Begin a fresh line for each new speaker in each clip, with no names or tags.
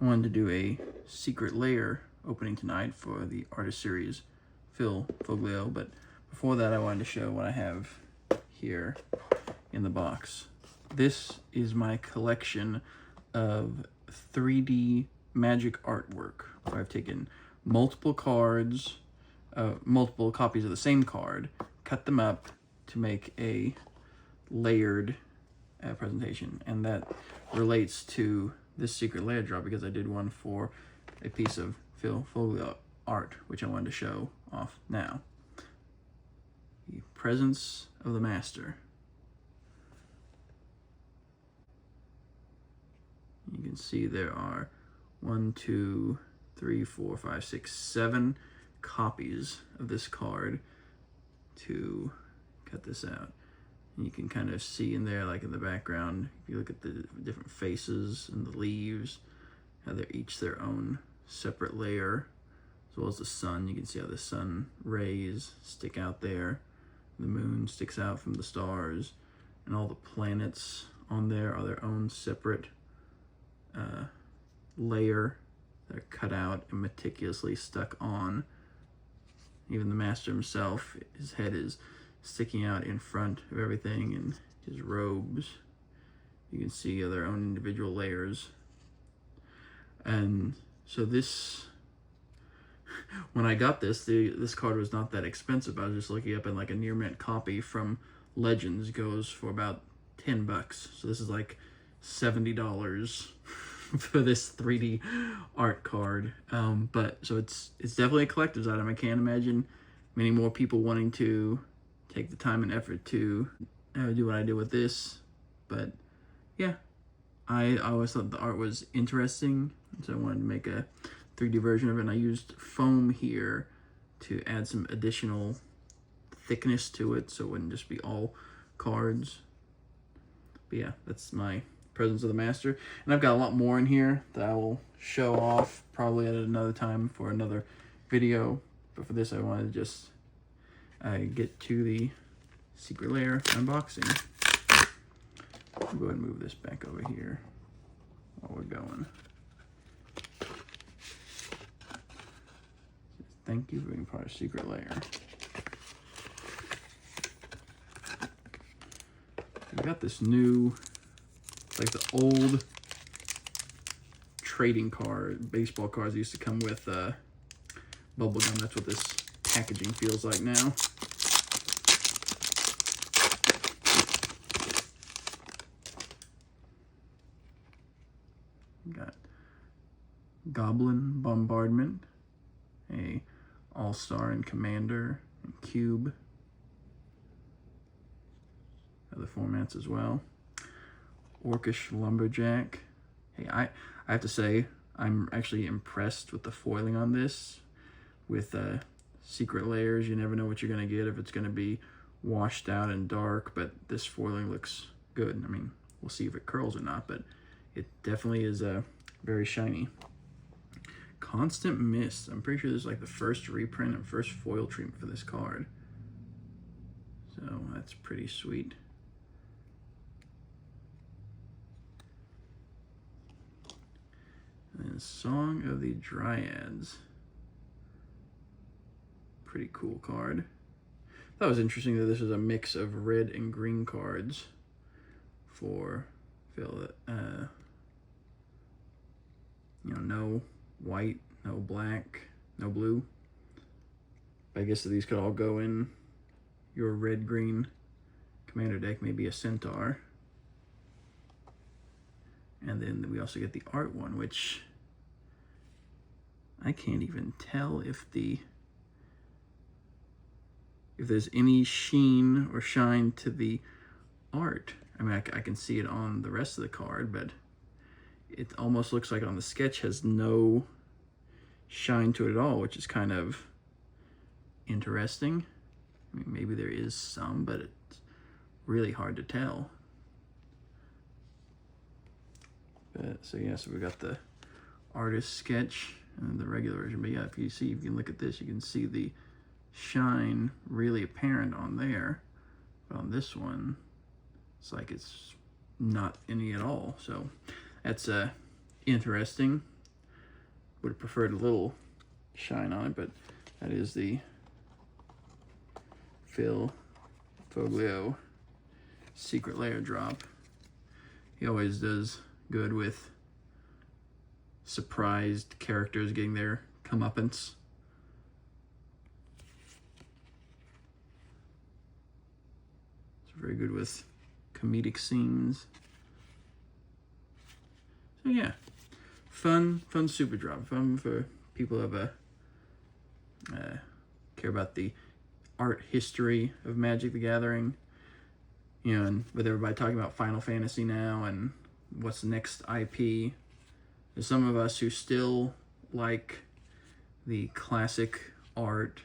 I wanted to do a secret Lair opening tonight for the artist series Phil Foglio, but before that I wanted to show what I have here in the box. This is my collection of 3D magic artwork. So I've taken multiple cards, multiple copies of the same card, cut them up to make a layered presentation, and that relates to this secret Lair draw because I did one for a piece of Phil Foglio art, which I wanted to show off now. The Presence of the Master. You can see there are 1, 2, 3, 4, 5, 6, 7 copies of this card to cut this out. And you can kind of see in there, like in the background, if you look at the different faces and the leaves, how they're each their own separate layer, as well as the sun. You can see how the sun rays stick out there. The moon sticks out from the stars, and all the planets on there are their own separate layer that are cut out and meticulously stuck on. Even the master himself, his head is sticking out in front of everything, and his robes, you can see their own individual layers. And so this, when I got this, this card was not that expensive. I was just looking up, and like a near mint copy from Legends goes for about $10. So this is like $70 for this 3D art card. But so it's definitely a collector's item. I can't imagine many more people wanting to take the time and effort to do what I did with this. But yeah, I always thought the art was interesting, so I wanted to make a 3D version of it, and I used foam here to add some additional thickness to it so it wouldn't just be all cards. But yeah, that's my Presence of the Master, and I've got a lot more in here that I will show off probably at another time for another video, but for this I wanted to just get to the secret Lair unboxing. I'll go ahead and move this back over here while we're going. Thank you for being part of Secret Lair. We got this new, like the old trading card, baseball cards that used to come with bubble gum. That's what this packaging feels like now. Got Goblin Bombardment, a All-Star and Commander, and Cube. Other formats as well. Orcish Lumberjack. Hey, I have to say, I'm actually impressed with the foiling on this. With secret layers, you never know what you're going to get, if it's going to be washed out and dark, but this foiling looks good. I mean, we'll see if it curls or not, but it definitely is very shiny. Constant Mist. I'm pretty sure this is like the first reprint and first foil treatment for this card. So that's pretty sweet. And then Song of the Dryads. Pretty cool card. That was interesting that this was a mix of red and green cards for Phil. You know, no white, no black, no blue. I guess these could all go in your red-green commander deck, maybe a Centaur. And then we also get the art one, which I can't even tell if there's any sheen or shine to the art. I mean, I can see it on the rest of the card, but it almost looks like on the sketch has no shine to it at all, which is kind of interesting. I mean, maybe there is some, but it's really hard to tell. But, so yeah, so we got the artist sketch and the regular version. But yeah, if you can look at this, you can see the shine really apparent on there. But on this one, it's like it's not any at all. So that's interesting. would have preferred a little shine on it, but that is the Phil Foglio Secret Lair drop. He always does good with surprised characters getting their comeuppance. It's very good with comedic scenes. So yeah, fun super drop. Fun for people who have care about the art history of Magic the Gathering. You know, and with everybody talking about Final Fantasy now and what's the next IP, there's some of us who still like the classic art,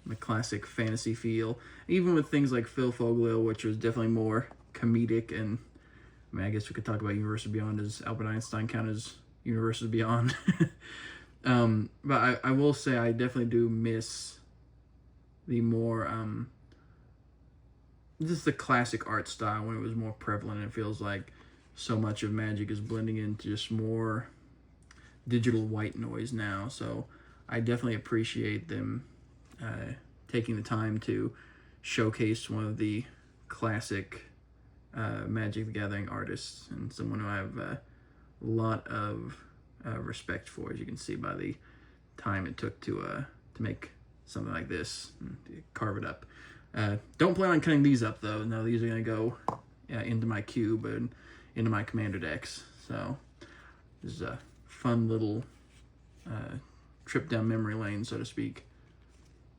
the classic fantasy feel, even with things like Phil Foglio, which was definitely more comedic. And I mean, I guess we could talk about Universes Beyond. Does Albert Einstein count as Universes Beyond? But I will say I definitely do miss the more just the classic art style when it was more prevalent. It feels like so much of Magic is blending into just more digital white noise now. So I definitely appreciate them taking the time to showcase one of the classic Magic the Gathering artists, and someone who I have a lot of respect for, as you can see by the time it took to make something like this and carve it up. Don't plan on cutting these up though. No, these are going to go into my cube and into my commander decks. So this is a fun little trip down memory lane, so to speak.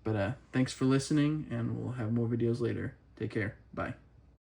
But thanks for listening, and we'll have more videos later. Take care. Bye.